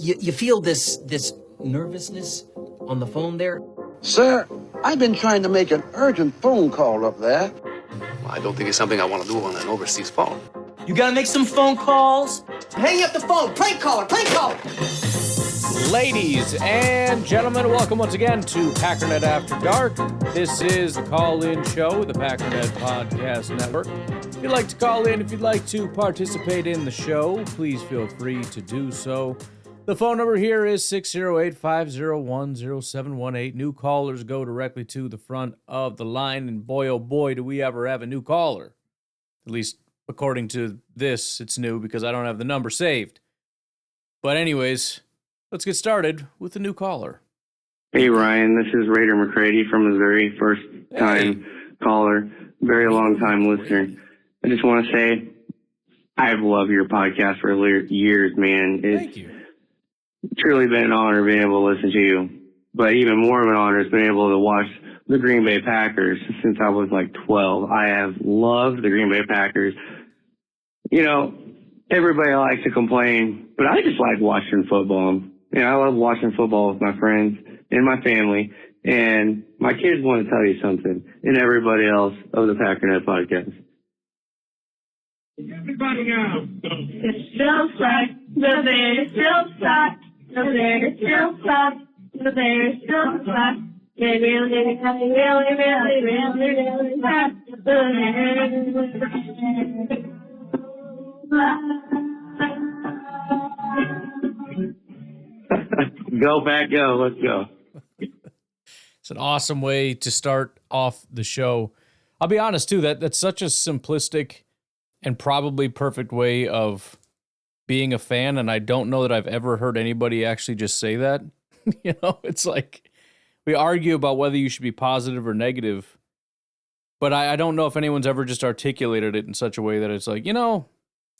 You feel this nervousness on the phone there? Sir, I've been trying to make an urgent phone call up there. Well, I don't think it's something I want to do on an overseas phone. You gotta make some phone calls. Hang up the phone. Prank caller. Ladies and gentlemen, welcome once again to Packernet After Dark. This is the call-in show, the Packernet Podcast Network. If you'd like to call in, if you'd like to participate in the show, please feel free to do so. The phone number here is 608-501-0718. New callers go directly to the front of the line, and boy, oh boy, do we ever have a new caller. At least, according to this, it's new because I don't have the number saved. But anyways, let's get started with the new caller. Hey, Ryan. This is Raider McCready from Missouri. First-time caller. Very long-time listener. I just want to say I've loved your podcast for years, man. Thank you. Truly been an honor being able to listen to you. But even more of an honor is being able to watch the Green Bay Packers since I was like 12. I have loved the Green Bay Packers. You know, everybody likes to complain, but I just like watching football. You know, I love watching football with my friends and my family. And my kids want to tell you something, and everybody else of the Packernet podcast. Everybody go. It's still stuck. The bear is still stuck. The bear is still stuck. The bear is still stuck. It really stuck. Go, Pack, go. Let's go. It's an awesome way to start off the show. I'll be honest, too, that's such a simplistic and probably perfect way of being a fan, and I don't know that I've ever heard anybody actually just say that. You know, it's like we argue about whether you should be positive or negative, but I don't know if anyone's ever just articulated it in such a way that it's like, you know,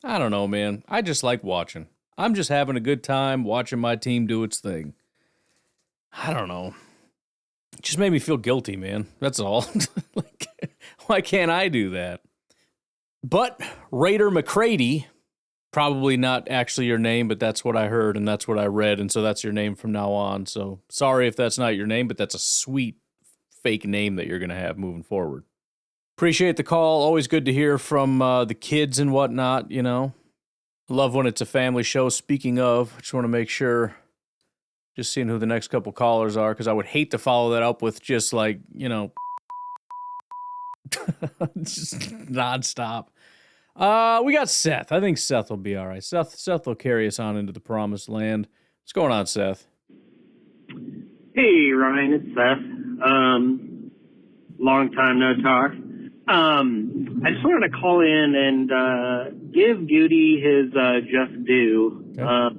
I don't know, man. I just like watching. I'm just having a good time watching my team do its thing. I don't know. It just made me feel guilty, man. That's all. Like, why can't I do that? But Raider McCready, probably not actually your name, but that's what I heard and that's what I read, and so that's your name from now on. So sorry if that's not your name, but that's a sweet fake name that you're going to have moving forward. Appreciate the call. Always good to hear from the kids and whatnot, you know. Love when it's a family show. Speaking of, I just want to make sure, just seeing who the next couple callers are, because I would hate to follow that up with just like, you know, just nonstop. We got Seth. I think Seth will be all right. Seth will carry us on into the promised land. What's going on, Seth? Hey, Ryan, it's Seth. Long time no talk. I just wanted to call in and give Goody his just due. Okay.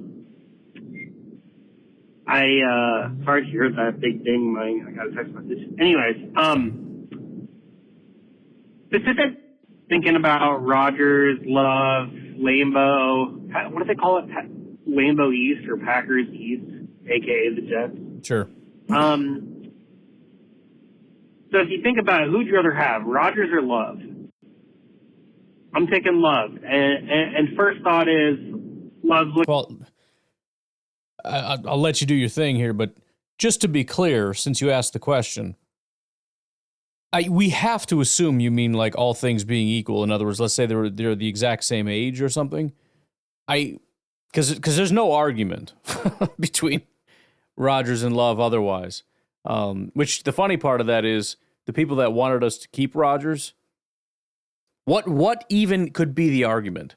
Sorry to hear that big ding. I got a text message. Anyways, specific thinking about Rodgers, Love, Lambo. What do they call it? Lambo East or Packers East, a.k.a. the Jets. Sure. So if you think about it, who'd you rather have, Rodgers or Love? I'm taking Love. And first thought is Love. Well, I'll let you do your thing here, but just to be clear, since you asked the question, we have to assume you mean like all things being equal. In other words, let's say they're the exact same age or something. Because there's no argument between Rodgers and Love otherwise. Which the funny part of that is the people that wanted us to keep Rodgers. What even could be the argument?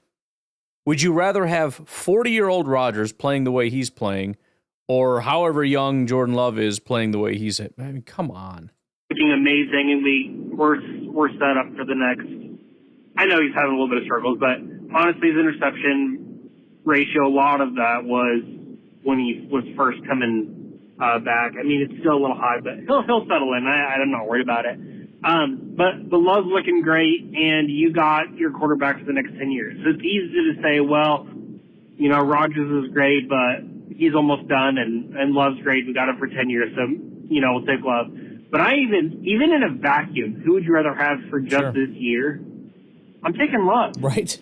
Would you rather have 40-year-old Rodgers playing the way he's playing, or however young Jordan Love is playing the way he's? I mean, come on. Looking amazing, and we're set up for the next. I know he's having a little bit of struggles, but honestly, his interception ratio, a lot of that was when he was first coming back. I mean, it's still a little high, but he'll settle in. I'm not worried about it. But the Love's looking great, and you got your quarterback for the next 10 years. So it's easy to say, well, you know, Rodgers is great, but he's almost done, and Love's great. We got him for 10 years, so, you know, we'll take Love. But even in a vacuum, who would you rather have for just this year? I'm taking Love. Right.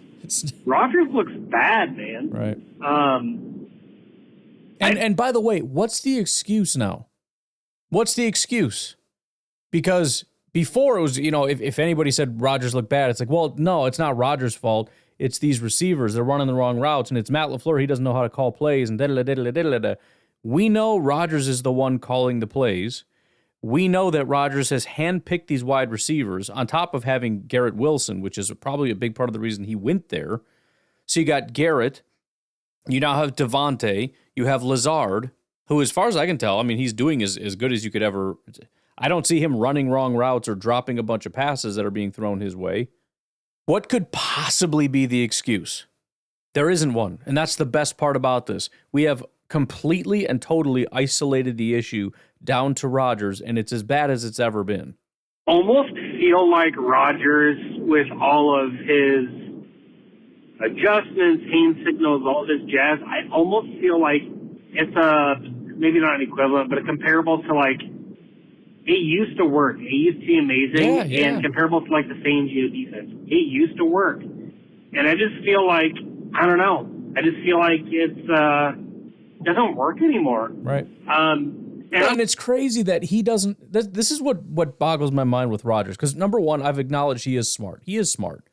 Rodgers looks bad, man. Right. And by the way, what's the excuse now? What's the excuse? Because before it was, if anybody said Rodgers looked bad, it's like, well, no, it's not Rodgers' fault. It's these receivers. They're running the wrong routes, and it's Matt LaFleur. He doesn't know how to call plays, and da-da-da-da-da-da-da. We know Rodgers is the one calling the plays. We know that Rodgers has handpicked these wide receivers on top of having Garrett Wilson, which is probably a big part of the reason he went there. So you got Garrett. You now have Devontae. You have Lazard, who, as far as I can tell, I mean, he's doing as good as you could ever. I don't see him running wrong routes or dropping a bunch of passes that are being thrown his way. What could possibly be the excuse? There isn't one, and that's the best part about this. We have completely and totally isolated the issue down to Rodgers, and it's as bad as it's ever been. Almost feel like Rodgers, with all of his adjustments, hand signals, all this jazz, I almost feel like it's maybe not an equivalent, but a comparable to like, it used to work. It used to be amazing, Yeah. and comparable to like the San Diego defense. It used to work. And I just feel like, I don't know, I just feel like it doesn't work anymore. Right. And it's crazy that he doesn't. This is what boggles my mind with Rodgers. Because number one, I've acknowledged he is smart. He is smart.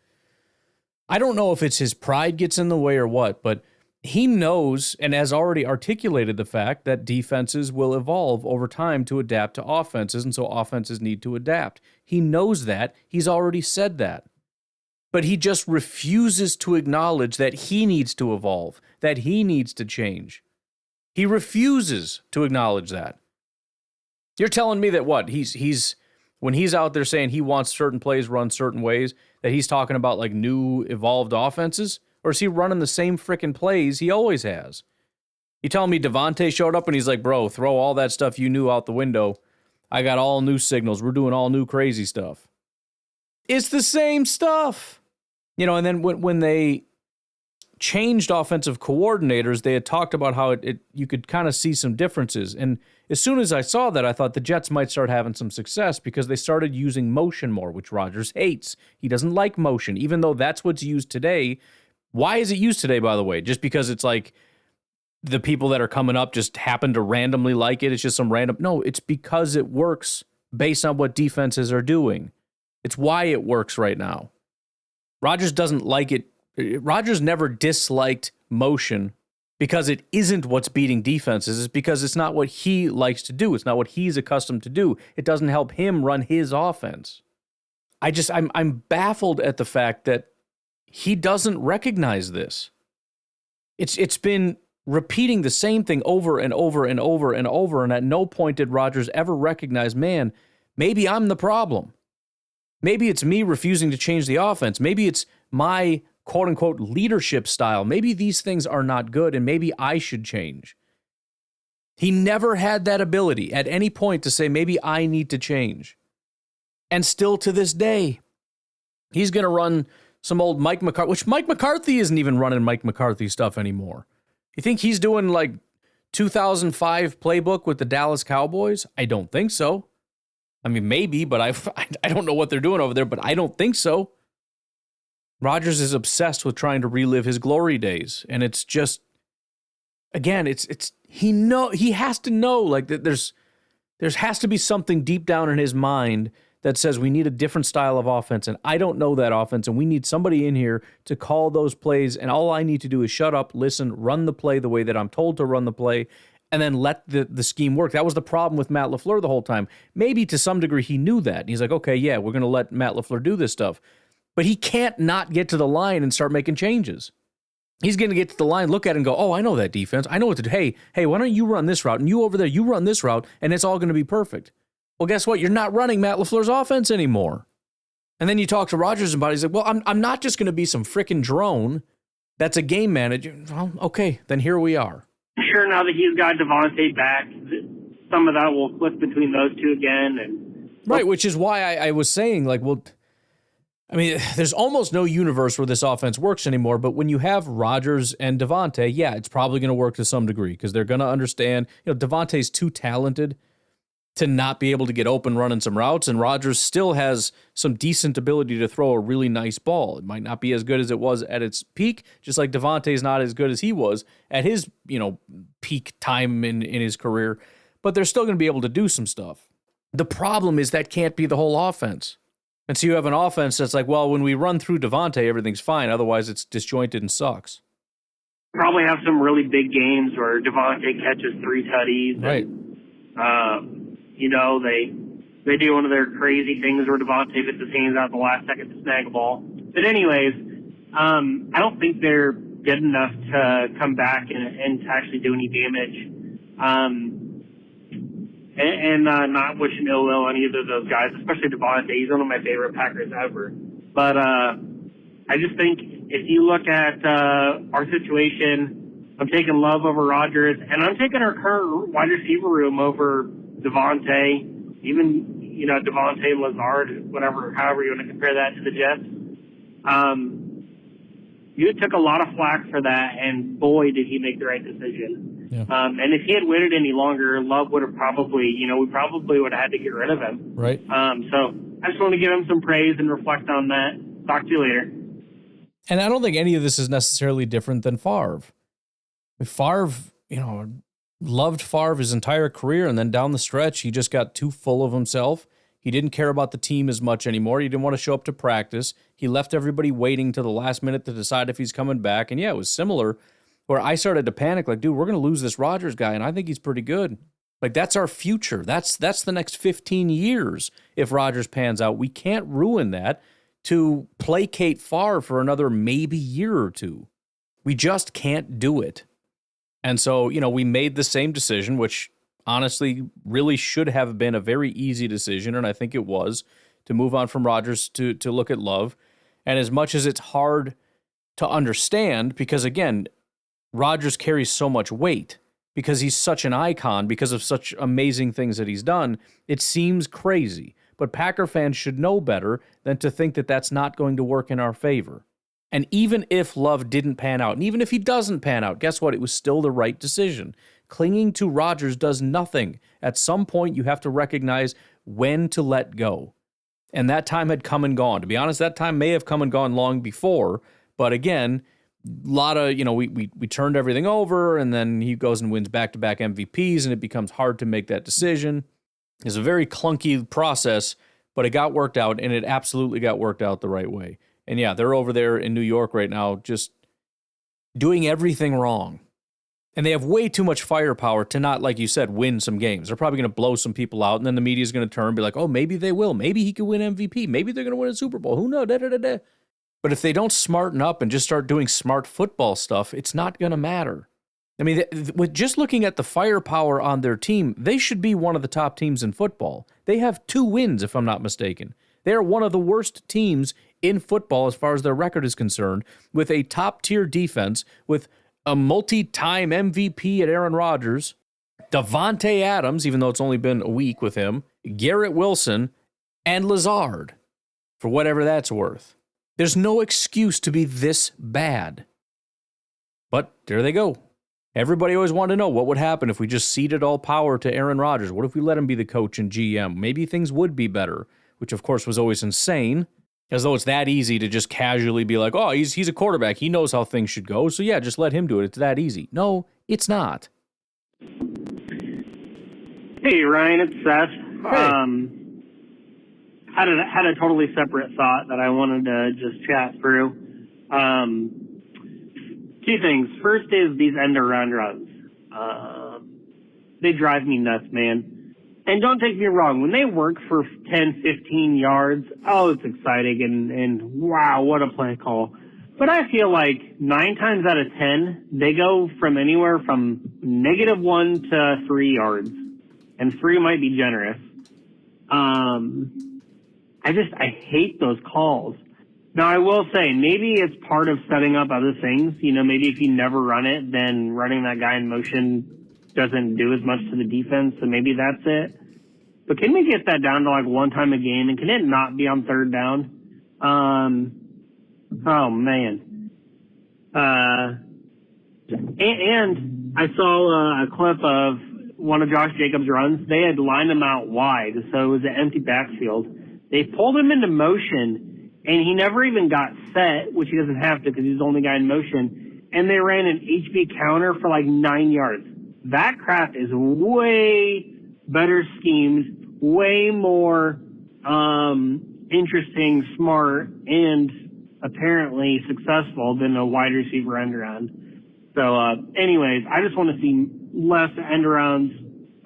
I don't know if it's his pride gets in the way or what, but he knows and has already articulated the fact that defenses will evolve over time to adapt to offenses, and so offenses need to adapt. He knows that. He's already said that. But he just refuses to acknowledge that he needs to evolve, that he needs to change. He refuses to acknowledge that. You're telling me that what? He's when he's out there saying he wants certain plays run certain ways, that he's talking about like new evolved offenses? Or is he running the same freaking plays he always has? You telling me Devontae showed up and he's like, bro, throw all that stuff you knew out the window. I got all new signals. We're doing all new crazy stuff. It's the same stuff. And then when they changed offensive coordinators, they had talked about how you could kind of see some differences. And as soon as I saw that, I thought the Jets might start having some success because they started using motion more, which Rodgers hates. He doesn't like motion, even though that's what's used today. Why is it used today, by the way? Just because it's like the people that are coming up just happen to randomly like it? It's just some random... No, it's because it works based on what defenses are doing. It's why it works right now. Rodgers doesn't like it. Rodgers never disliked motion because it isn't what's beating defenses. It's because it's not what he likes to do. It's not what he's accustomed to do. It doesn't help him run his offense. I'm baffled at the fact that he doesn't recognize this. It's been repeating the same thing over and over and over and over, and at no point did Rodgers ever recognize, man, maybe I'm the problem. Maybe it's me refusing to change the offense. Maybe it's my quote-unquote leadership style. Maybe these things are not good, and maybe I should change. He never had that ability at any point to say, maybe I need to change. And still to this day, he's going to run some old Mike McCarthy, which Mike McCarthy isn't even running Mike McCarthy stuff anymore. You think he's doing like 2005 playbook with the Dallas Cowboys? I don't think so. I mean, maybe, but I don't know what they're doing over there, but I don't think so. Rodgers is obsessed with trying to relive his glory days, and it's just, again, he has to know like that there has to be something deep down in his mind that says we need a different style of offense, and I don't know that offense, and we need somebody in here to call those plays, and all I need to do is shut up, listen, run the play the way that I'm told to run the play, and then let the scheme work. That was the problem with Matt LaFleur the whole time. Maybe to some degree he knew that. He's like, okay, yeah, we're going to let Matt LaFleur do this stuff. But he can't not get to the line and start making changes. He's going to get to the line, look at it and go, oh, I know that defense. I know what to do. Hey, why don't you run this route? And you over there, you run this route, and it's all going to be perfect. Well, guess what? You're not running Matt LaFleur's offense anymore. And then you talk to Rodgers about it. He's like, well, I'm not just going to be some freaking drone that's a game manager. Well, okay, then here we are. Sure, now that he's got Devontae back, some of that will flip between those two again. And right, which is why I was saying, like, well, I mean, there's almost no universe where this offense works anymore, but when you have Rodgers and Devontae, yeah, it's probably going to work to some degree because they're going to understand, Devontae's too talented to not be able to get open running some routes, and Rodgers still has some decent ability to throw a really nice ball. It might not be as good as it was at its peak, just like Devontae's not as good as he was at his, peak time in his career, but they're still going to be able to do some stuff. The problem is that can't be the whole offense. And so you have an offense that's like, well, when we run through Devontae, everything's fine. Otherwise, it's disjointed and sucks. Probably have some really big games where Devontae catches 3 tutties. Right. They do one of their crazy things where Devontae puts his hands out at the last second to snag a ball. But anyways, I don't think they're good enough to come back and to actually do any damage. And not wishing ill will on either of those guys, especially Devontae. He's one of my favorite Packers ever. But I just think if you look at our situation, I'm taking Love over Rodgers, and I'm taking our current wide receiver room over Devontae, even, Devontae, Lazard, whatever, however you want to compare that to the Jets. You took a lot of flack for that, and boy, did he make the right decision. Yeah. And if he had waited any longer, Love would have probably, we probably would have had to get rid of him. Right. So I just want to give him some praise and reflect on that. Talk to you later. And I don't think any of this is necessarily different than Favre. Favre, loved Favre his entire career, and then down the stretch, he just got too full of himself. He didn't care about the team as much anymore. He didn't want to show up to practice. He left everybody waiting to the last minute to decide if he's coming back. And yeah, it was similar where I started to panic, like, dude, we're going to lose this Rodgers guy, and I think he's pretty good. Like, that's our future. That's the next 15 years if Rodgers pans out. We can't ruin that to placate Favre for another maybe year or two. We just can't do it. And so, we made the same decision, which honestly really should have been a very easy decision, and I think it was, to move on from Rodgers to look at Love. And as much as it's hard to understand, because again, Rodgers carries so much weight, because he's such an icon, because of such amazing things that he's done, it seems crazy. But Packer fans should know better than to think that that's not going to work in our favor. And even if Love didn't pan out, and even if he doesn't pan out, guess what? It was still the right decision. Clinging to Rodgers does nothing. At some point, you have to recognize when to let go. And that time had come and gone. To be honest, that time may have come and gone long before. But again, a lot of, we turned everything over, and then he goes and wins back-to-back MVPs, and it becomes hard to make that decision. It's a very clunky process, but it got worked out, and it absolutely got worked out the right way. And yeah, they're over there in New York right now just doing everything wrong. And they have way too much firepower to not, like you said, win some games. They're probably going to blow some people out, and then the media is going to turn and be like, oh, maybe they will. Maybe he could win MVP. Maybe they're going to win a Super Bowl. Who knows? But if they don't smarten up and just start doing smart football stuff, it's not going to matter. I mean, with just looking at the firepower on their team, they should be one of the top teams in football. They have 2 wins, if I'm not mistaken. They are one of the worst teams in football as far as their record is concerned, with a top-tier defense, with a multi-time MVP at Aaron Rodgers, Davante Adams, even though it's only been a week with him, Garrett Wilson, and Lazard, for whatever that's worth. There's no excuse to be this bad. But there they go. Everybody always wanted to know what would happen if we just ceded all power to Aaron Rodgers. What if we let him be the coach and GM? Maybe things would be better, which of course was always insane, as though it's that easy to just casually be like, oh, he's a quarterback. He knows how things should go. So yeah, just let him do it. It's that easy. No, it's not. Hey, Ryan, it's Seth. Hey. Had a totally separate thought that I wanted to just chat through. 2 things. First is these end-around runs. They drive me nuts, man. And don't take me wrong, when they work for 10, 15 yards, oh, it's exciting, and wow, what a play call. But I feel like 9 times out of 10, they go from anywhere from -1 to 3 yards. And 3 might be generous. I hate those calls. Now, I will say, maybe it's part of setting up other things. Maybe if you never run it, then running that guy in motion doesn't do as much to the defense, so maybe that's it. But can we get that down to like 1 time a game, and can it not be on 3rd down? Oh, man. And I saw a clip of one of Josh Jacobs' runs, they had lined him out wide, so it was an empty backfield. They pulled him into motion, and he never even got set, which he doesn't have to because he's the only guy in motion, and they ran an HB counter for like 9 yards. That crap is way better schemed, way more interesting, smart, and apparently successful than a wide receiver end around. So, anyways, I just want to see less end arounds.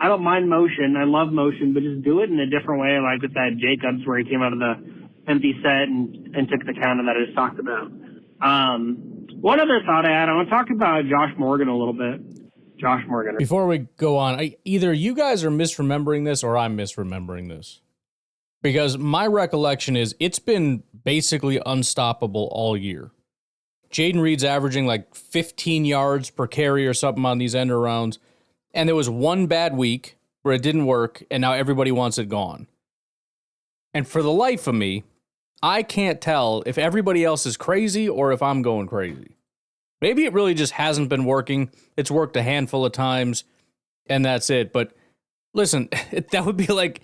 I don't mind motion. I love motion, but just do it in a different way, like with that Jacobs where he came out of the empty set and took the counter that I just talked about. One other thought I had, I want to talk about Josh Morgan a little bit. Josh Morgan. Before we go on, either you guys are misremembering this or I'm misremembering this. Because my recollection is it's been basically unstoppable all year. Jaden Reed's averaging like 15 yards per carry or something on these end arounds. And there was one bad week where it didn't work, and now everybody wants it gone. And for the life of me, I can't tell if everybody else is crazy or if I'm going crazy. Maybe it really just hasn't been working. It's worked a handful of times, and that's it. But listen, that would be like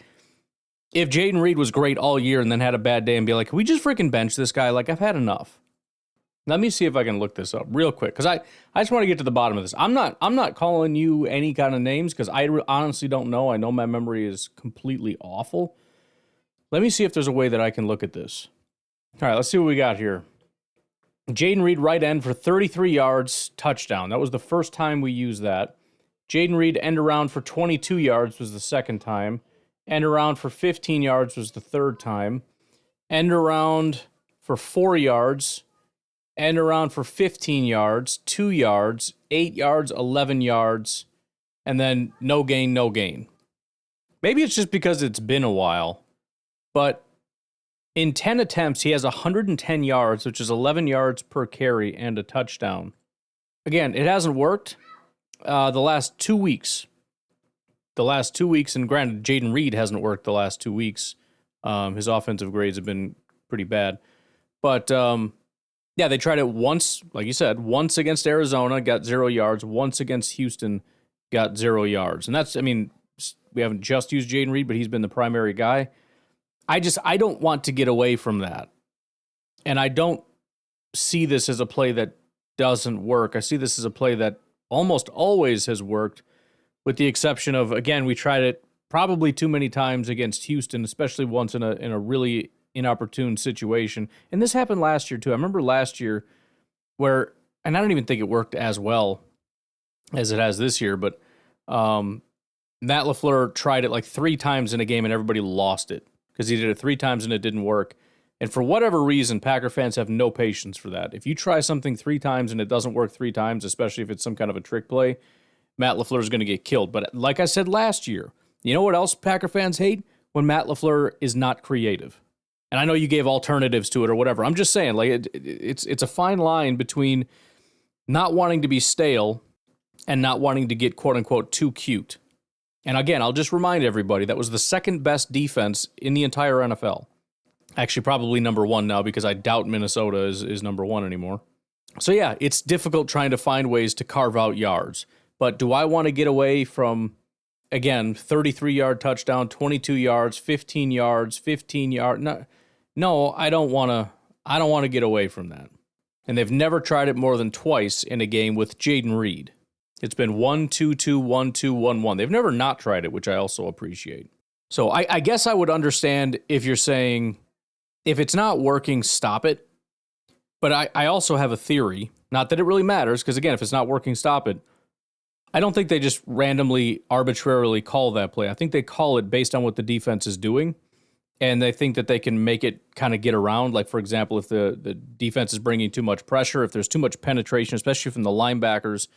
if Jaden Reed was great all year and then had a bad day and be like, can we just freaking bench this guy? Like, I've had enough. Let me see if I can look this up real quick, because I just want to get to the bottom of this. I'm not calling you any kind of names, because I honestly don't know. I know my memory is completely awful. Let me see if there's a way that I can look at this. All right, let's see what we got here. Jaden Reed, right end for 33 yards, touchdown. That was the first time we used that. Jaden Reed, end around for 22 yards was the second time. End around for 15 yards was the third time. End around for 4 yards. End around for 15 yards, 2 yards, 8 yards, 11 yards, and then no gain, no gain. Maybe it's just because it's been a while, but in 10 attempts, he has 110 yards, which is 11 yards per carry and a touchdown. Again, it hasn't worked the last 2 weeks. The last 2 weeks, and granted, Jaden Reed hasn't worked the last 2 weeks. His offensive grades have been pretty bad. But, yeah, they tried it once, like you said, once against Arizona, got 0 yards. Once against Houston, got 0 yards. And that's, I mean, we haven't just used Jaden Reed, but he's been the primary guy. I don't want to get away from that. And I don't see this as a play that doesn't work. I see this as a play that almost always has worked, with the exception of, again, we tried it probably too many times against Houston, especially once in a really inopportune situation. And this happened last year too. I remember last year where, and I don't even think it worked as well as it has this year, but Matt LaFleur tried it like 3 times in a game and everybody lost it because he did it 3 times and it didn't work. And for whatever reason, Packer fans have no patience for that. If you try something 3 times and it doesn't work 3 times, especially if it's some kind of a trick play, Matt LaFleur is going to get killed. But like I said last year, you know what else Packer fans hate? When Matt LaFleur is not creative. And I know you gave alternatives to it or whatever. I'm just saying, like, it's a fine line between not wanting to be stale and not wanting to get, quote-unquote, too cute. And again, I'll just remind everybody, that was the second best defense in the entire NFL. Actually, probably number 1 now, because I doubt Minnesota is number 1 anymore. So yeah, it's difficult trying to find ways to carve out yards. But do I want to get away from, again, 33-yard touchdown, 22 yards, 15 yards, 15 yards? No, I don't want to get away from that. And they've never tried it more than twice in a game with Jaden Reed. It's been 1-2-2, 1-2, 1-1. They've never not tried it, which I also appreciate. So I guess I would understand if you're saying, if it's not working, stop it. But I also have a theory, not that it really matters, because again, if it's not working, stop it. I don't think they just randomly, arbitrarily call that play. I think they call it based on what the defense is doing. And they think that they can make it kind of get around. Like, for example, if the defense is bringing too much pressure, if there's too much penetration, especially from the linebackers,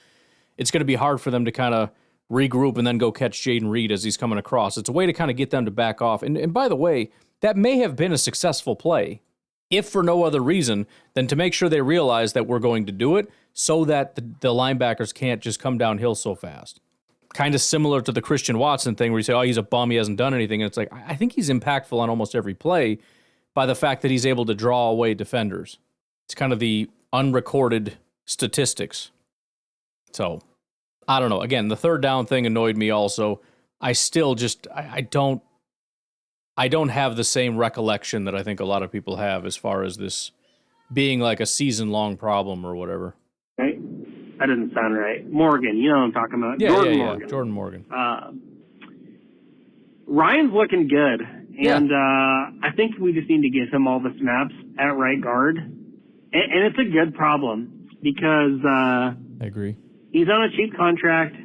it's going to be hard for them to kind of regroup and then go catch Jaden Reed as he's coming across. It's a way to kind of get them to back off. And by the way, that may have been a successful play, if for no other reason than to make sure they realize that we're going to do it so that the linebackers can't just come downhill so fast. Kind of similar to the Christian Watson thing where you say, oh, he's a bum, he hasn't done anything. And it's like, I think he's impactful on almost every play by the fact that he's able to draw away defenders. It's kind of the unrecorded statistics. So I don't know. Again, the third down thing annoyed me also. I still just, I don't have the same recollection that I think a lot of people have as far as this being like a season-long problem or whatever. Right? That doesn't sound right. Morgan, you know what I'm talking about. Jordan Morgan. Jordan Morgan. Ryan's looking good, and I think we just need to give him all the snaps at right guard. And it's a good problem because I agree. He's on a cheap contract,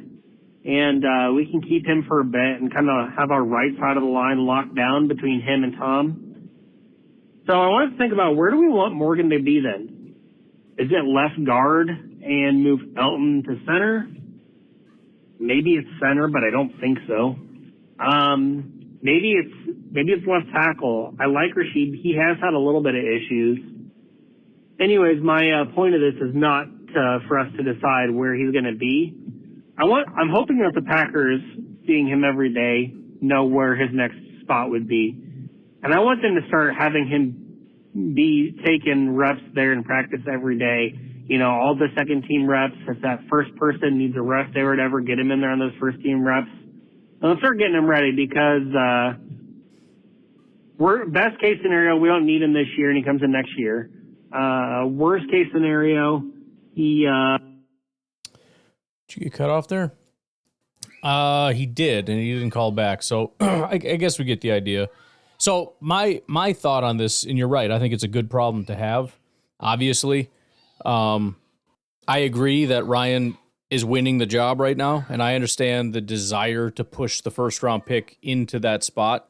and we can keep him for a bit and kind of have our right side of the line locked down between him and Tom. So I want to think about, where do we want Morgan to be then? Is it left guard and move Elton to center? Maybe it's center, but I don't think so. Maybe it's left tackle. I like Rashid. He has had a little bit of issues. Anyways, my point of this is not for us to decide where he's going to be. I'm hoping that the Packers, seeing him every day, know where his next spot would be. And I want them to start having him be taking reps there in practice every day. You know, all the second team reps. If that first person needs a rest day or whatever, get him in there on those first team reps. And let's start getting him ready, because best case scenario, we don't need him this year and he comes in next year. Worst case scenario, he Did you get cut off there? He did, and he didn't call back. So I guess we get the idea. So my thought on this, and you're right, I think it's a good problem to have, obviously. I agree that Ryan is winning the job right now, and I understand the desire to push the first-round pick into that spot.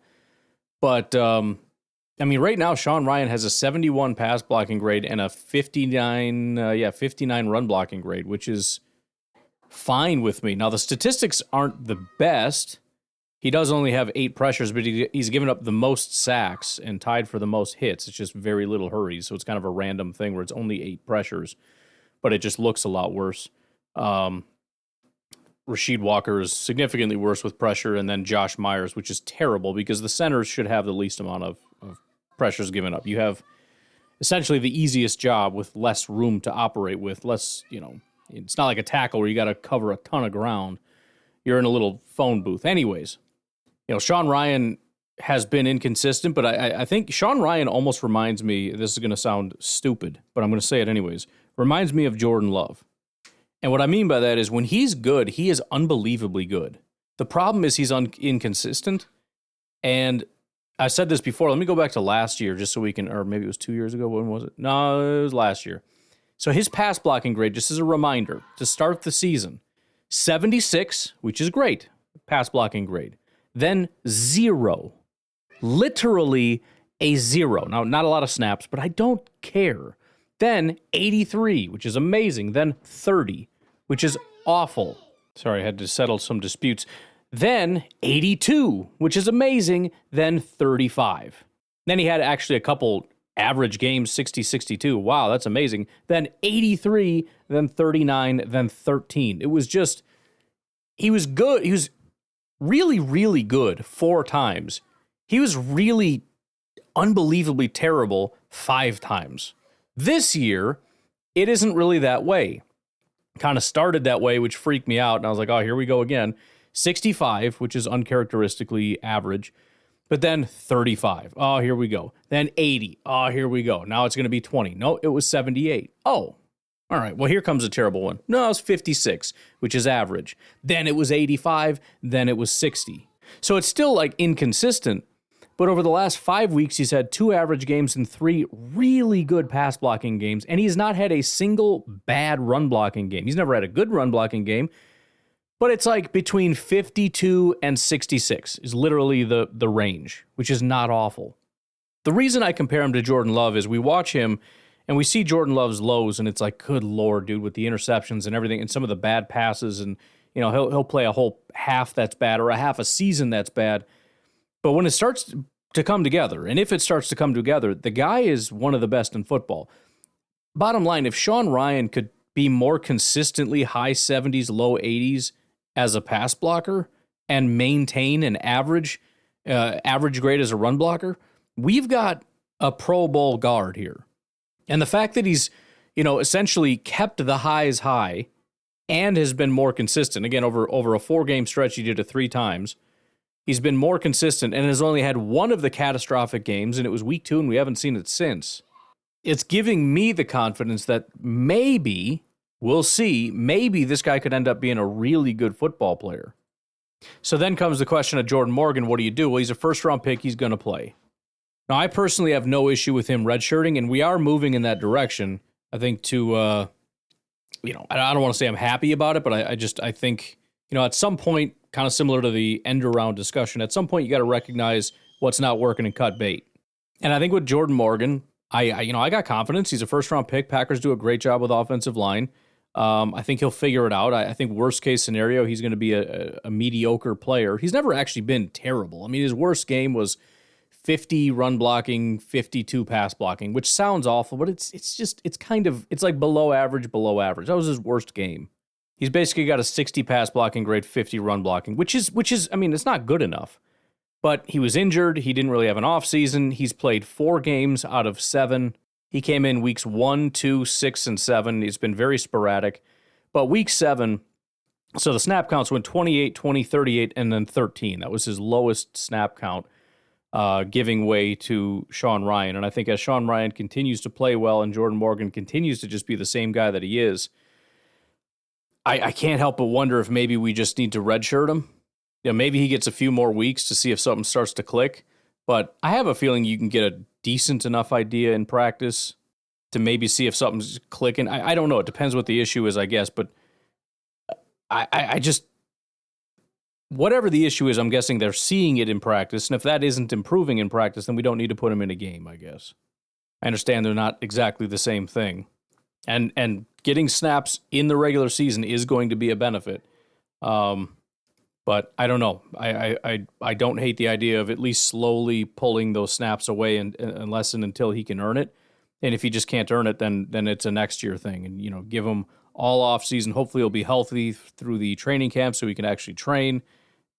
But, I mean, right now, Sean Ryan has a 71 pass blocking grade and a 59 run blocking grade, which is fine with me. Now, the statistics aren't the best. He does only have 8 pressures, but he's given up the most sacks and tied for the most hits. It's just very little hurries, so it's kind of a random thing where it's only 8 pressures, but it just looks a lot worse. Rasheed Walker is significantly worse with pressure, and then Josh Myers, which is terrible because the centers should have the least amount of pressures given up. You have essentially the easiest job with less room to operate with, less, it's not like a tackle where you got to cover a ton of ground. You're in a little phone booth. Anyways, Sean Ryan has been inconsistent, but I think Sean Ryan almost reminds me, this is going to sound stupid, but I'm going to say it anyways, reminds me of Jordan Love. And what I mean by that is when he's good, he is unbelievably good. The problem is he's inconsistent. And I said this before. Let me go back to last year just so we can, or maybe it was 2 years ago. When was it? No, it was last year. So his pass blocking grade, just as a reminder, to start the season, 76, which is great, pass blocking grade. Then 0. Literally a 0. Now, not a lot of snaps, but I don't care. Then 83, which is amazing. Then 30, which is awful. Sorry, I had to settle some disputes. Then 82, which is amazing. Then 35. Then he had actually a couple average games, 60, 62. Wow, that's amazing. Then 83, then 39, then 13. It was just, he was good. He was really, really good 4 times. He was really unbelievably terrible 5 times. This year, it isn't really that way. Kind of started that way, which freaked me out. And I was like, oh, here we go again. 65, which is uncharacteristically average. But then 35. Oh, here we go. Then 80. Oh, here we go. Now it's going to be 20. No, it was 78. Oh, all right. Well, here comes a terrible one. No, it was 56, which is average. Then it was 85. Then it was 60. So it's still like inconsistent. But over the last 5 weeks, he's had 2 average games and 3 really good pass blocking games. And he's not had a single bad run blocking game. He's never had a good run blocking game. But it's like between 52 and 66 is literally the range, which is not awful. The reason I compare him to Jordan Love is we watch him and we see Jordan Love's lows, and it's like, good Lord, dude, with the interceptions and everything and some of the bad passes. And, he'll play a whole half that's bad or a half a season that's bad. But when it starts to come together, and if it starts to come together, the guy is one of the best in football. Bottom line, if Sean Ryan could be more consistently high 70s, low 80s as a pass blocker and maintain an average grade as a run blocker, we've got a Pro Bowl guard here. And the fact that he's, essentially kept the highs high and has been more consistent. Again, over a 4-game stretch, he did it 3 times. He's been more consistent and has only had one of the catastrophic games, and it was week 2, and we haven't seen it since. It's giving me the confidence that maybe, we'll see, maybe this guy could end up being a really good football player. So then comes the question of Jordan Morgan. What do you do? Well, he's a first-round pick. He's going to play. Now, I personally have no issue with him redshirting, and we are moving in that direction. I think to, I don't want to say I'm happy about it, but I think, at some point, kind of similar to the end-around discussion, at some point you got to recognize what's not working and cut bait. And I think with Jordan Morgan, I got confidence. He's a first-round pick. Packers do a great job with offensive line. I think he'll figure it out. I think worst-case scenario, he's going to be a mediocre player. He's never actually been terrible. I mean, his worst game was 50 run blocking, 52 pass blocking, which sounds awful, but it's like below average. That was his worst game. He's basically got a 60 pass blocking grade, 50 run blocking, which is, I mean, it's not good enough. But he was injured. He didn't really have an off season. He's played 4 games out of 7. He came in weeks 1, 2, 6, and 7. He's been very sporadic. But week 7, so the snap counts went 28, 20, 38, and then 13. That was his lowest snap count, giving way to Sean Ryan. And I think as Sean Ryan continues to play well and Jordan Morgan continues to just be the same guy that he is, I can't help but wonder if maybe we just need to redshirt him. Maybe he gets a few more weeks to see if something starts to click. But I have a feeling you can get a decent enough idea in practice to maybe see if something's clicking. I don't know. It depends what the issue is, I guess. But I just, whatever the issue is, I'm guessing they're seeing it in practice. And if that isn't improving in practice, then we don't need to put him in a game, I guess. I understand they're not exactly the same thing. And getting snaps in the regular season is going to be a benefit. But I don't know. I don't hate the idea of at least slowly pulling those snaps away unless and until he can earn it. And if he just can't earn it, then it's a next year thing. And, give him all off season. Hopefully he'll be healthy through the training camp so he can actually train.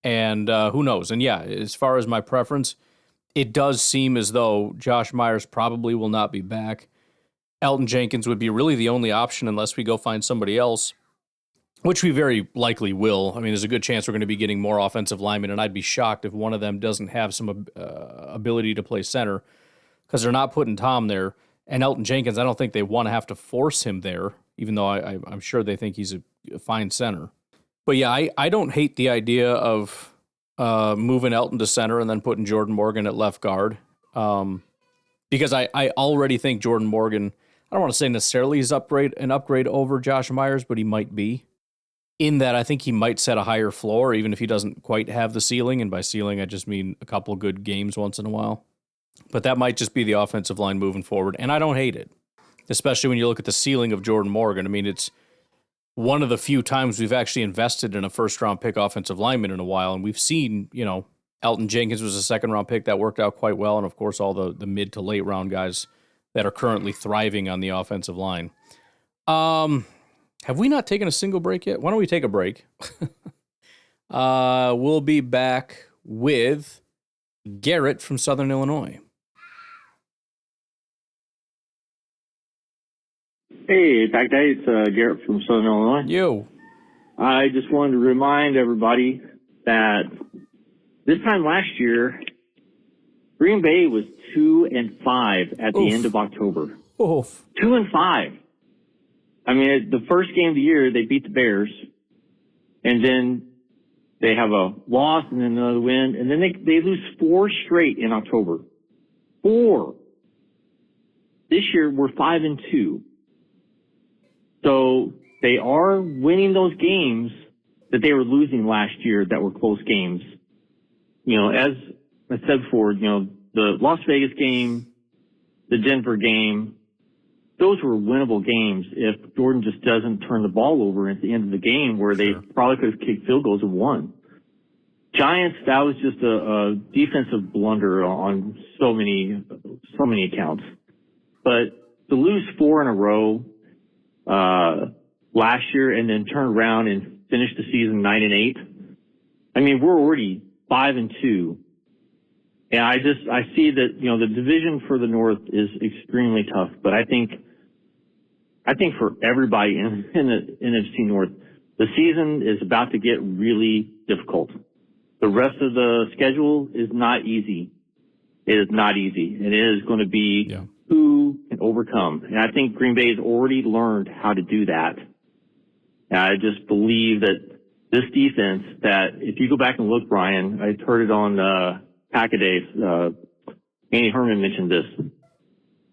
And who knows? And yeah, as far as my preference, it does seem as though Josh Myers probably will not be back. Elton Jenkins would be really the only option unless we go find somebody else, which we very likely will. I mean, there's a good chance we're going to be getting more offensive linemen, and I'd be shocked if one of them doesn't have some ability to play center because they're not putting Tom there. And Elton Jenkins, I don't think they want to have to force him there, even though I'm sure they think he's a fine center. But yeah, I don't hate the idea of moving Elton to center and then putting Jordan Morgan at left guard because I already think Jordan Morgan, I don't want to say necessarily he's an upgrade over Josh Myers, but he might be. In that, I think he might set a higher floor, even if he doesn't quite have the ceiling. And by ceiling, I just mean a couple good games once in a while. But that might just be the offensive line moving forward. And I don't hate it, especially when you look at the ceiling of Jordan Morgan. I mean, it's one of the few times we've actually invested in a first-round pick offensive lineman in a while. And we've seen, Elton Jenkins was a second-round pick that worked out quite well. And, of course, all the mid to late round guys that are currently thriving on the offensive line. Have we not taken a single break yet? Why don't we take a break? We'll be back with Garrett from Southern Illinois. Hey, Pack Day, it's Garrett from Southern Illinois. Yo. I just wanted to remind everybody that this time last year, Green Bay was 2-5 at the end of October. Oof. 2-5. I mean, the first game of the year, they beat the Bears, and then they have a loss and then another win, and then they lose 4 straight in October. 4. This year, we're 5-2. So they are winning those games that they were losing last year that were close games. As I said before, the Las Vegas game, the Denver game, those were winnable games if Jordan just doesn't turn the ball over at the end of the game where they probably could have kicked field goals and won. Giants, that was just a defensive blunder on so many accounts. But to lose 4 in a row last year and then turn around and finish the season 9-8, I mean, we're already 5-2. And I see that, the division for the North is extremely tough, but I think for everybody in the NFC North, The season is about to get really difficult. The rest of the schedule is not easy. It is not easy. And it is going to be who can overcome. And I think Green Bay has already learned how to do that. And I just believe that this defense, that if you go back and look, Brian, I heard it on Packernet. Andy Herman mentioned this.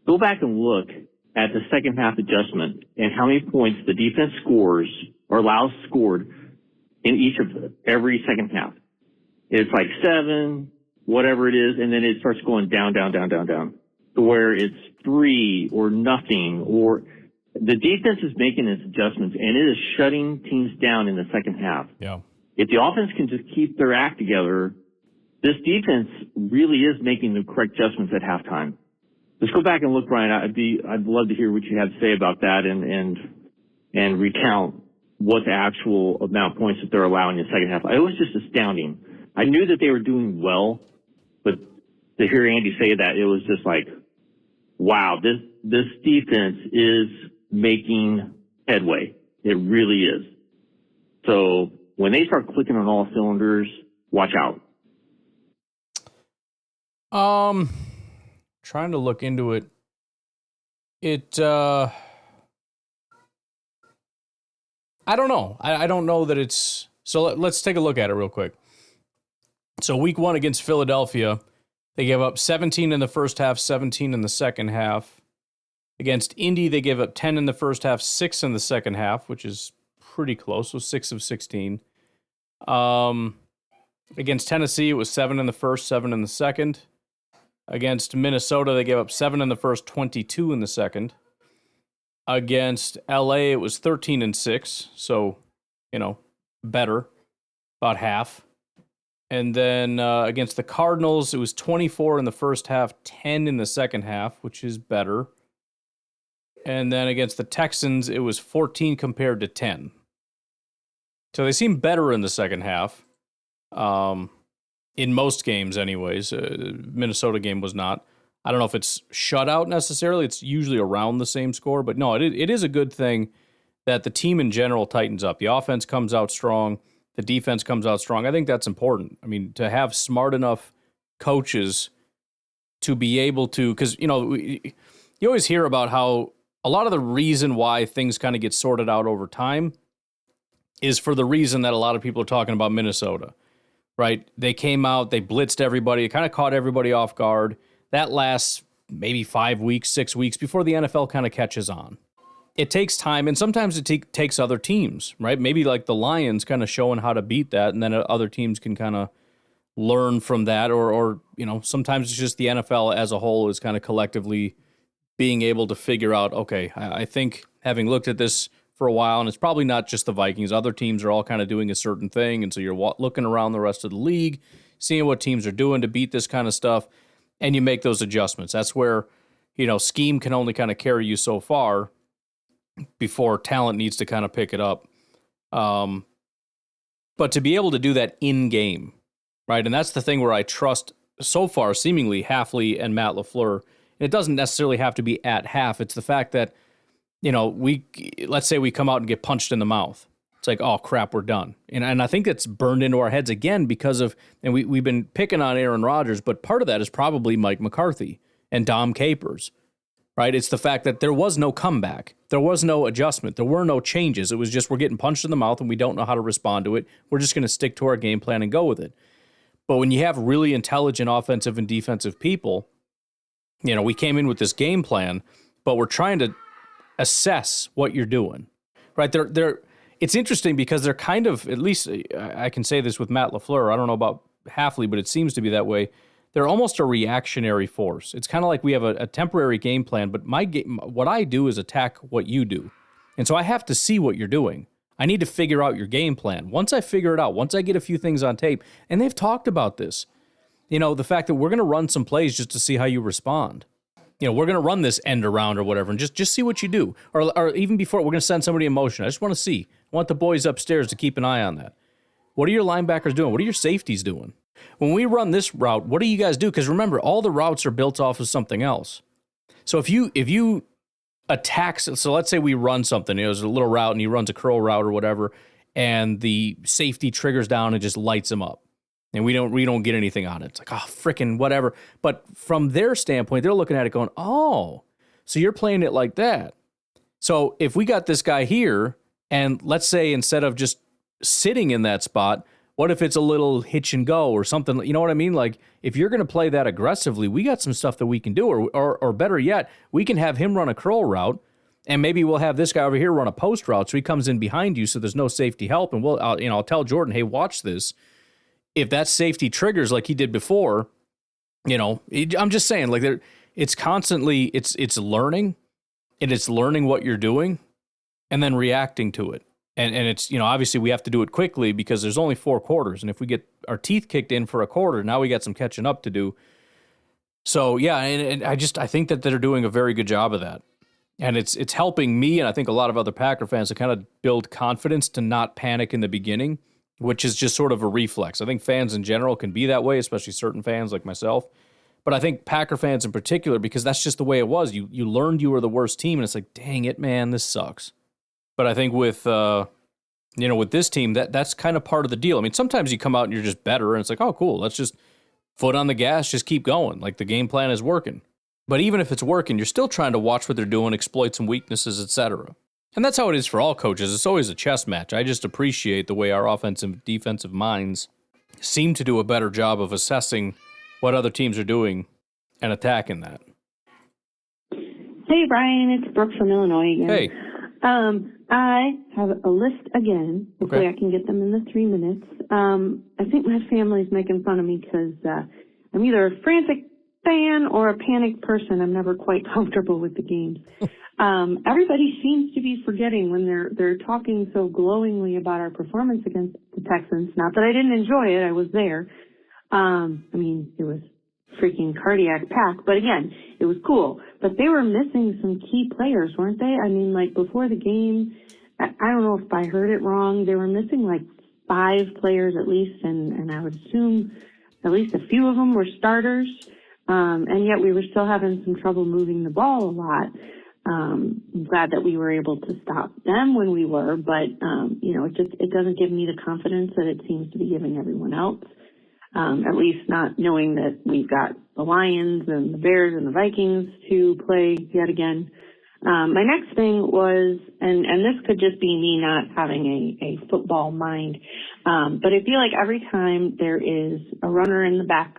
Go back and look at the second half adjustment and how many points the defense scores or allows scored in each of every second half. It's like 7, whatever it is, and then it starts going down to where it's 3 or nothing, or the defense is making its adjustments and it is shutting teams down in the second half. Yeah. If the offense can just keep their act together, this defense really is making the correct adjustments at halftime. Let's go back and look, Brian. I'd love to hear what you have to say about that and recount what the actual amount of points that they're allowing in the second half. It was just astounding. I knew that they were doing well, but to hear Andy say that, it was just like, wow, this defense is making headway. It really is. So when they start clicking on all cylinders, watch out. Trying to look into it. I don't know. I don't know that it's... So let's take a look at it real quick. So week 1 against Philadelphia, they gave up 17 in the first half, 17 in the second half. Against Indy, they gave up 10 in the first half, 6 in the second half, which is pretty close. So 6 of 16. Against Tennessee, it was 7 in the first, 7 in the second. Against Minnesota, they gave up 7 in the first, 22 in the second. Against LA, it was 13 and 6, so, better, about half. And then against the Cardinals, it was 24 in the first half, 10 in the second half, which is better. And then against the Texans, it was 14 compared to 10. So they seem better in the second half. In most games, anyways. Minnesota game was not. I don't know if it's shutout necessarily. It's usually around the same score. But no, it is a good thing that the team in general tightens up. The offense comes out strong. The defense comes out strong. I think that's important. I mean, to have smart enough coaches to be able to... Because, you always hear about how a lot of the reason why things kind of get sorted out over time is for the reason that a lot of people are talking about Minnesota. Right? They came out, they blitzed everybody, it kind of caught everybody off guard. That lasts maybe 5 weeks, 6 weeks before the NFL kind of catches on. It takes time, and sometimes it takes other teams, right? Maybe like the Lions kind of showing how to beat that, and then other teams can kind of learn from that, or sometimes it's just the NFL as a whole is kind of collectively being able to figure out, okay, I think having looked at this for a while, and it's probably not just the Vikings. Other teams are all kind of doing a certain thing, and so you're looking around the rest of the league, seeing what teams are doing to beat this kind of stuff, and you make those adjustments. That's where, scheme can only kind of carry you so far before talent needs to kind of pick it up. But to be able to do that in-game, right, and that's the thing where I trust, so far, seemingly Hafley and Matt LaFleur, and it doesn't necessarily have to be at half. It's the fact that let's say we come out and get punched in the mouth. It's like, oh, crap, we're done. And I think that's burned into our heads again because of, and we've been picking on Aaron Rodgers, but part of that is probably Mike McCarthy and Dom Capers, right? It's the fact that there was no comeback. There was no adjustment. There were no changes. It was just we're getting punched in the mouth and we don't know how to respond to it. We're just going to stick to our game plan and go with it. But when you have really intelligent offensive and defensive people, we came in with this game plan, but we're trying to assess what you're doing, right? It's interesting because they're kind of, at least I can say this with Matt LaFleur. I don't know about Hafley, but it seems to be that way. They're almost a reactionary force. It's kind of like we have a temporary game plan, but what I do is attack what you do. And so I have to see what you're doing. I need to figure out your game plan. Once I figure it out, once I get a few things on tape, and they've talked about this, the fact that we're going to run some plays just to see how you respond. We're going to run this end around or whatever and just see what you do. Or even before, we're going to send somebody in motion. I just want to see. I want the boys upstairs to keep an eye on that. What are your linebackers doing? What are your safeties doing? When we run this route, what do you guys do? Because remember, all the routes are built off of something else. So if you attack, so let's say we run something, there's a little route and he runs a curl route or whatever, and the safety triggers down and just lights them up. And we don't get anything on it. It's like, oh, freaking whatever. But from their standpoint, they're looking at it going, oh, so you're playing it like that. So if we got this guy here, and let's say instead of just sitting in that spot, what if it's a little hitch and go or something? You know what I mean? Like, if you're going to play that aggressively, we got some stuff that we can do. Or better yet, we can have him run a curl route, and maybe we'll have this guy over here run a post route so he comes in behind you so there's no safety help. And I'll tell Jordan, hey, watch this. If that safety triggers like he did before, I'm just saying, like, it's constantly, it's learning, and it's learning what you're doing and then reacting to it. And it's, obviously we have to do it quickly because there's only 4 quarters. And if we get our teeth kicked in for a quarter, now we got some catching up to do. So, yeah, and I think that they're doing a very good job of that. And it's helping me, and I think a lot of other Packer fans, to kind of build confidence to not panic in the beginning, which is just sort of a reflex. I think fans in general can be that way, especially certain fans like myself. But I think Packer fans in particular, because that's just the way it was. You learned you were the worst team, and it's like, dang it, man, this sucks. But I think with this team, that's kind of part of the deal. I mean, sometimes you come out and you're just better, and it's like, oh, cool, let's just foot on the gas, just keep going. Like, the game plan is working. But even if it's working, you're still trying to watch what they're doing, exploit some weaknesses, etc. And that's how it is for all coaches. It's always a chess match. I just appreciate the way our offensive and defensive minds seem to do a better job of assessing what other teams are doing and attacking that. Hey, Brian, it's Brooke from Illinois again. Hey. I have a list again. Hopefully Okay. I can get them in the 3 minutes. I think my family's making fun of me because I'm either a frantic fan or a panicked person. I'm never quite comfortable with the games. Everybody seems to be forgetting when they're talking so glowingly about our performance against the Texans. Not that I didn't enjoy it. I was there. It was freaking cardiac pack, but again, it was cool. But they were missing some key players, weren't they? I mean, like, before the game, I don't know if I heard it wrong. They were missing like 5 players at least, and I would assume at least a few of them were starters. And yet we were still having some trouble moving the ball a lot. I'm glad that we were able to stop them when we were, but, it doesn't give me the confidence that it seems to be giving everyone else. At least not knowing that we've got the Lions and the Bears and the Vikings to play yet again. My next thing was, and this could just be me not having a football mind, but I feel like every time there is a runner in the back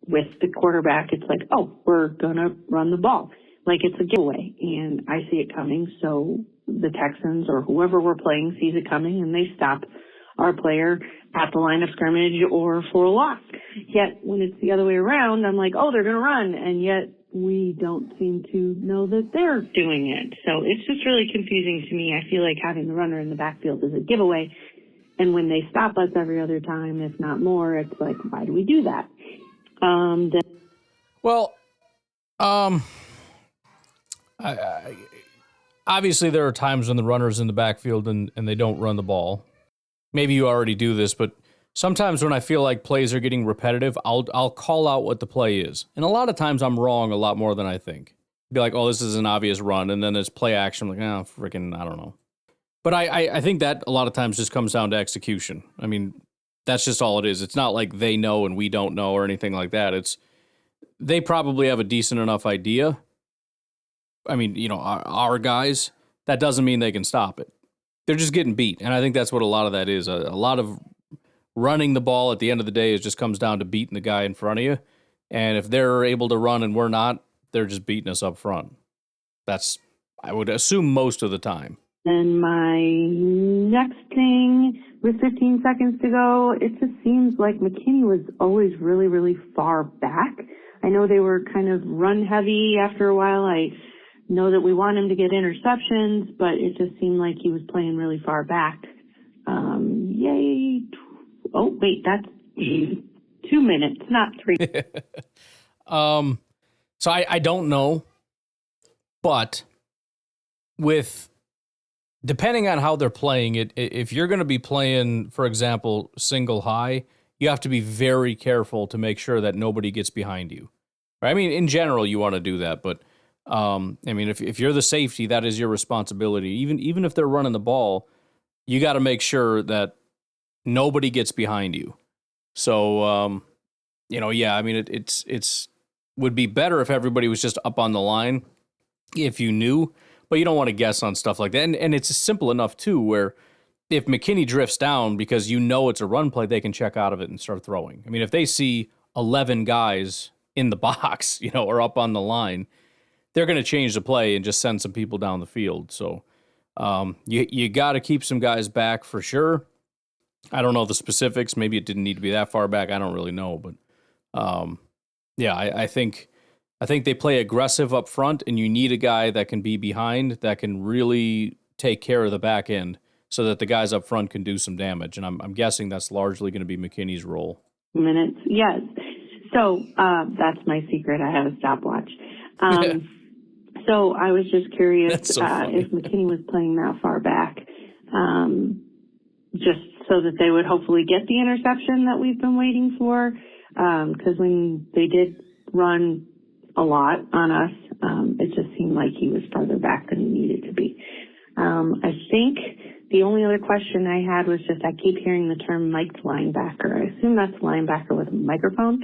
with the quarterback, it's like, oh, we're going to run the ball. Like it's a giveaway, and I see it coming, so the Texans or whoever we're playing sees it coming, and they stop our player at the line of scrimmage or for a loss. Yet when it's the other way around, I'm like, oh, they're going to run, and yet we don't seem to know that they're doing it. So it's just really confusing to me. I feel like having the runner in the backfield is a giveaway, and when they stop us every other time, if not more, it's like, why do we do that? Obviously there are times when the runner's in the backfield and they don't run the ball. Maybe you already do this, but sometimes when I feel like plays are getting repetitive, I'll call out what the play is. And a lot of times I'm wrong a lot more than I think. Be like, oh, this is an obvious run, and then there's play action. I'm like, oh, freaking, I don't know. But I think that a lot of times just comes down to execution. I mean, that's just all it is. It's not like they know and we don't know or anything like that. They probably have a decent enough idea. I mean, our guys, that doesn't mean they can stop it. They're just getting beat. And I think that's what a lot of that is. A lot of running the ball at the end of the day just comes down to beating the guy in front of you. And if they're able to run and we're not, they're just beating us up front. That's, I would assume, most of the time. And my next thing, with 15 seconds to go, it just seems like McKinney was always really, really far back. I know they were kind of run heavy after a while. I know that we want him to get interceptions, but it just seemed like he was playing really far back. Yay. Oh, wait, that's 2 minutes, not 3. So I don't know, but depending on how they're playing it, if you're going to be playing, for example, single high, you have to be very careful to make sure that nobody gets behind you. Right? I mean, in general, you want to do that, but if you're the safety, that is your responsibility. Even if they're running the ball, you got to make sure that nobody gets behind you. So, yeah, I mean, it's would be better if everybody was just up on the line if you knew, but you don't want to guess on stuff like that. And it's simple enough, too, where if McKinney drifts down because it's a run play, they can check out of it and start throwing. I mean, if they see 11 guys in the box, or up on the line, they're going to change the play and just send some people down the field. So you got to keep some guys back for sure. I don't know the specifics. Maybe it didn't need to be that far back. I don't really know, but I think they play aggressive up front, and you need a guy that can be behind, that can really take care of the back end, so that the guys up front can do some damage. And I'm guessing that's largely going to be McKinney's role. Minutes, yes. So that's my secret. I have a stopwatch. So I was just curious So if McKinney was playing that far back, just so that they would hopefully get the interception that we've been waiting for. Because when they did run a lot on us, it just seemed like he was farther back than he needed to be. I think the only other question I had was just I keep hearing the term mic'd linebacker. I assume that's linebacker with a microphone.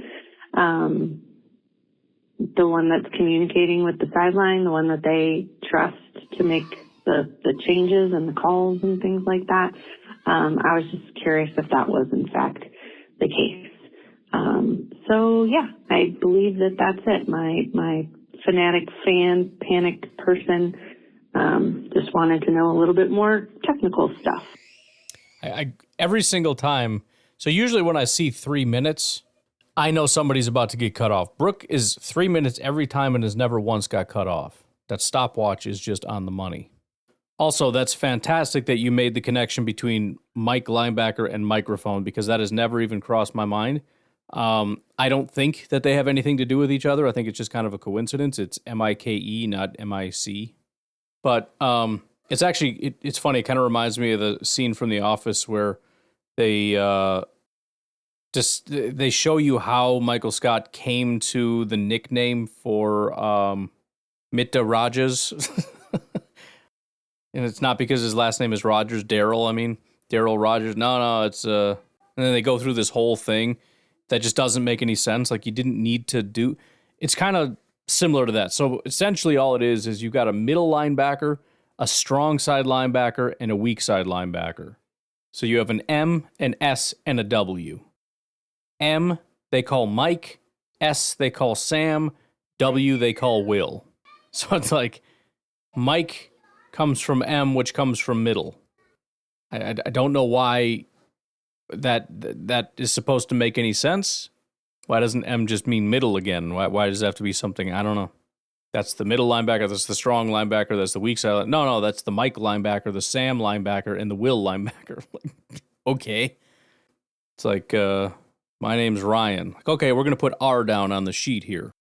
The one that's communicating with the sideline, the one that they trust to make the changes and the calls and things like that. I was just curious if that was in fact the case. So yeah, I believe that that's it. My fanatic fan, panic person, just wanted to know a little bit more technical stuff. I every single time. So usually when I see 3 minutes, I know somebody's about to get cut off. Brooke is 3 minutes every time and has never once got cut off. That stopwatch is just on the money. Also, that's fantastic that you made the connection between Mike linebacker and microphone, because that has never even crossed my mind. I don't think that they have anything to do with each other. I think it's just kind of a coincidence. It's M-I-K-E, not M-I-C. But it's actually, it's funny. It kind of reminds me of the scene from The Office where they show you how Michael Scott came to the nickname for Mr. Rodgers. And it's not because his last name is Rodgers, Daryl. I mean, Daryl Rodgers. No, it's and then they go through this whole thing that just doesn't make any sense. Like, you didn't need to do. It's kind of similar to that. So essentially, all it is you've got a middle linebacker, a strong side linebacker, and a weak side linebacker. So you have an M, an S, and a W. M they call Mike, S they call Sam, W they call Will. So it's like Mike comes from M, which comes from middle. I don't know why that is supposed to make any sense. Why doesn't M just mean middle again? Why does it have to be something? I don't know. That's the middle linebacker, that's the strong linebacker, that's the weak side. No, that's the Mike linebacker, the Sam linebacker, and the Will linebacker. Okay. It's like, my name's Ryan. Like, okay, we're going to put R down on the sheet here.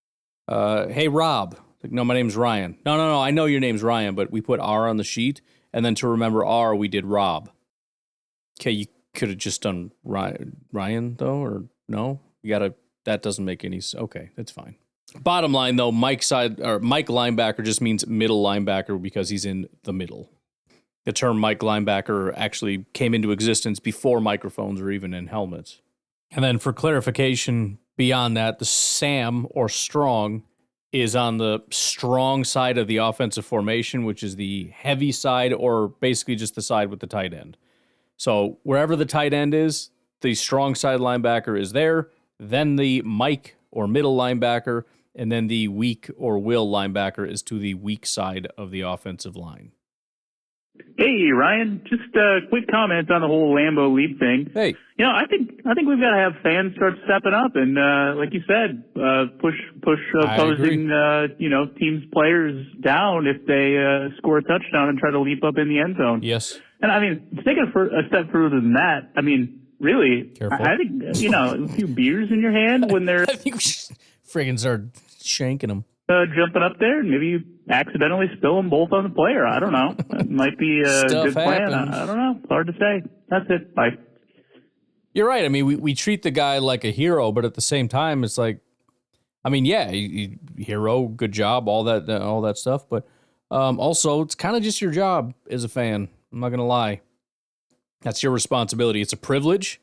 Hey, Rob. Like, no, my name's Ryan. No, I know your name's Ryan, but we put R on the sheet, and then to remember R, we did Rob. Okay, you could have just done Ryan, though, or no? That doesn't make any sense. Okay, that's fine. Bottom line, though, Mike linebacker just means middle linebacker because he's in the middle. The term Mike linebacker actually came into existence before microphones were even in helmets. And then for clarification, beyond that, the Sam, or strong, is on the strong side of the offensive formation, which is the heavy side, or basically just the side with the tight end. So wherever the tight end is, the strong side linebacker is there, then the Mike or middle linebacker, and then the weak or will linebacker is to the weak side of the offensive line. Hey, Ryan, just a quick comment on the whole Lambo Leap thing. Hey. I think we've got to have fans start stepping up and, like you said, push opposing, teams' players down if they score a touchdown and try to leap up in the end zone. Yes. And, I mean, to take it a step further than that, I mean, really, careful. I think, a few beers in your hand when they're... I think we should friggin' start shanking them. Jumping up there, and maybe you accidentally spill them both on the player. I don't know. That might be a good plan. I don't know. It's hard to say. That's it. Bye. You're right. I mean, we treat the guy like a hero, but at the same time, it's like, I mean, yeah, hero, good job, all that stuff. But also, it's kind of just your job as a fan. I'm not gonna lie. That's your responsibility. It's a privilege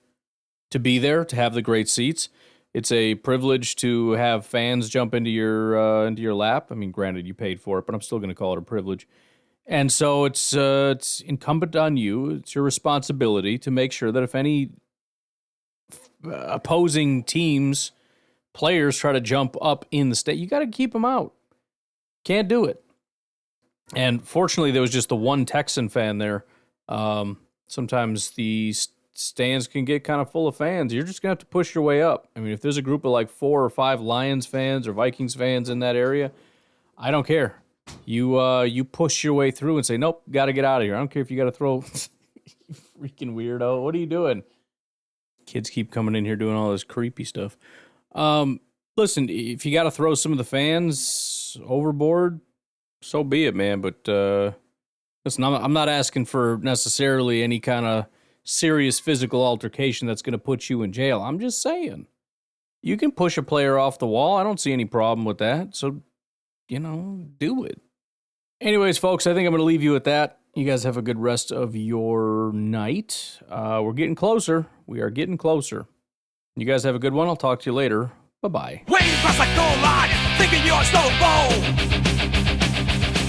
to be there, to have the great seats. It's a privilege to have fans jump into your lap. I mean, granted, you paid for it, but I'm still going to call it a privilege. And so it's incumbent on you. It's your responsibility to make sure that if any opposing teams, players try to jump up in the state, you got to keep them out. Can't do it. And fortunately, there was just the one Texan fan there. Sometimes the stands can get kind of full of fans. You're just going to have to push your way up. I mean, if there's a group of like 4 or 5 Lions fans or Vikings fans in that area, I don't care. You push your way through and say, nope, got to get out of here. I don't care if you got to throw freaking weirdo. What are you doing? Kids keep coming in here doing all this creepy stuff. Listen, if you got to throw some of the fans overboard, so be it, man. But listen, I'm not asking for necessarily any kind of serious physical altercation that's going to put you in jail. I'm just saying, you can push a player off the wall. I don't see any problem with that. So, do it. Anyways, folks, I think I'm going to leave you at that. You guys have a good rest of your night. We're getting closer. We are getting closer. You guys have a good one. I'll talk to you later. Bye-bye. Waiting across the goal line, thinking you're so bold.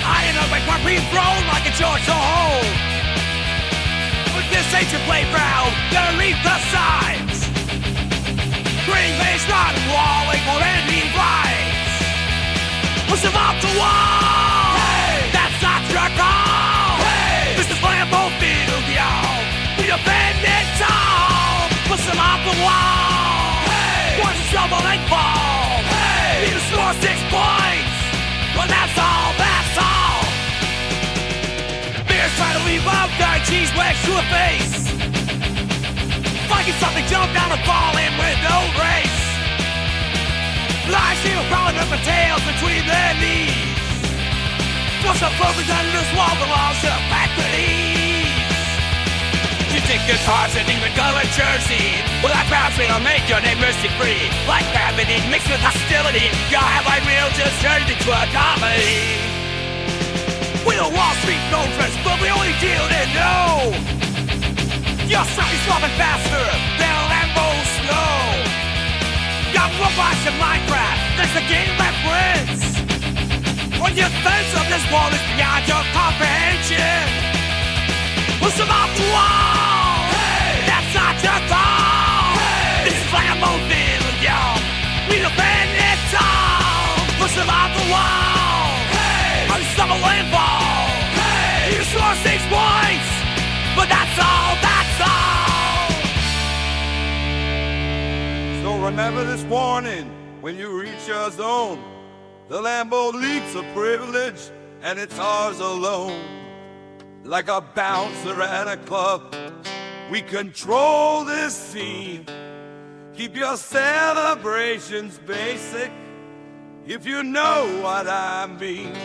I end up like my being thrown like a George hole. But this ain't your playground, gotta leave the signs. Green Bay's not walling for any rights. Push them off the wall, hey! That's not your call, hey! This is Lambo Field, y'all. We defend it tall. Push them off the wall, hey! Watch the shovel and fall, hey! Need to score 6 points, but that's all, that's all. Bears try to leave up their cheese wedge to a face. Vikings something jump down and fall in with no race. Lions here crawling up the tails between their knees. What's the focus under this wall belongs to Packernet. You think it's hard to even color jersey? Well, that bounce me will make your name mercy free. Like gravity mixed with hostility, y'all have like real just turned into a comedy. We don't Wall Street, no dress, but we only deal in no. You're sucking swapping faster than a Lambo slow. Got robots in Minecraft, there's a game that wins. When your defense of this wall is beyond your comprehension, push them off the wall, hey! That's not your fault, hey! This is Lambo Field, y'all. We defend it all. Push them off the wall, hey! Unstumble and fall, hey! You score 6 points, but that's all, that's all. So remember this warning when you reach your zone. The Lambo Leaps a privilege, and it's ours alone. Like a bouncer at a club, we control this scene. Keep your celebrations basic, if you know what I mean.